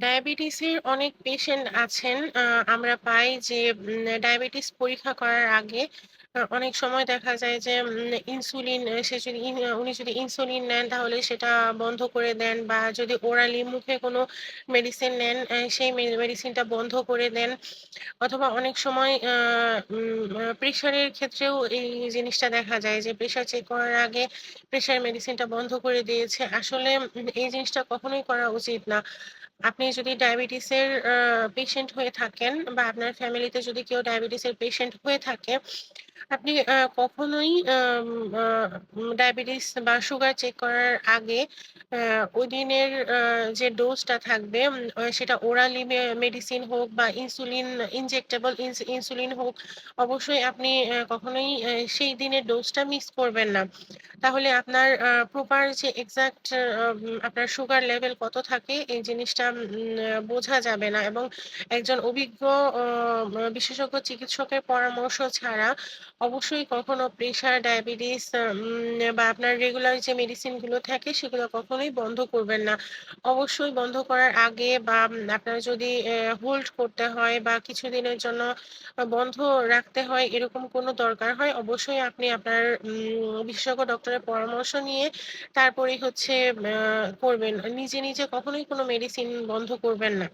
ডায়াবেটিসের অনেক পেশেন্ট আছেন। আমরা পাই যে ডায়াবেটিস পরীক্ষা করার আগে অনেক সময় দেখা যায় যে ইনসুলিন সে যদি উনি যদি ইনসুলিন নেন তাহলে সেটা বন্ধ করে দেন, বা যদি ওরালি মুখে কোনো মেডিসিন নেন সেই মেডিসিনটা বন্ধ করে দেন। অথবা অনেক সময় প্রেশারের ক্ষেত্রেও এই জিনিসটা দেখা যায় যে প্রেশার চেক করার আগে প্রেশার মেডিসিনটা বন্ধ করে দিয়েছে। আসলে এই জিনিসটা কখনোই করা উচিত না। আপনি যদি ডায়াবেটিসের পেশেন্ট হয়ে থাকেন, বা আপনার ফ্যামিলিতে যদি কেউ ডায়াবেটিসের পেশেন্ট হয়ে থাকে, আপনি কখনোই ডায়াবেটিস বা সুগার চেক করার আগে ওই দিনের যে ডোজটা থাকবে, সেটা ওরালি মেডিসিন হোক বা ইনসুলিন ইনজেক্টেবল ইনসুলিন হোক, অবশ্যই আপনি কখনোই সেই দিনের ডোজটা মিস করবেন না। তাহলে আপনার প্রপার যে এক্সাক্ট আপনার সুগার লেভেল কত থাকে এই জিনিসটা বোঝা যাবে না, এবং একজন অভিজ্ঞ বিশেষজ্ঞ চিকিৎসকের পরামর্শ ছাড়া অবশ্যই কখনো প্রেশার, ডায়াবেটিস বা আপনার রেগুলার যে মেডিসিন গুলো থাকে সেগুলো কখনোই বন্ধ করবেন না। অবশ্যই বন্ধ করার আগে, বা আপনার যদি হোল্ড করতে হয় বা কিছুদিনের জন্য বন্ধ রাখতে হয়, এরকম কোনো দরকার হয়, অবশ্যই আপনি আপনার বিশেষজ্ঞ ডক্টরের পরামর্শ নিয়ে তারপরেই হচ্ছে করবেন। নিজে কখনোই কোনো মেডিসিন বন্ধ করবেন না।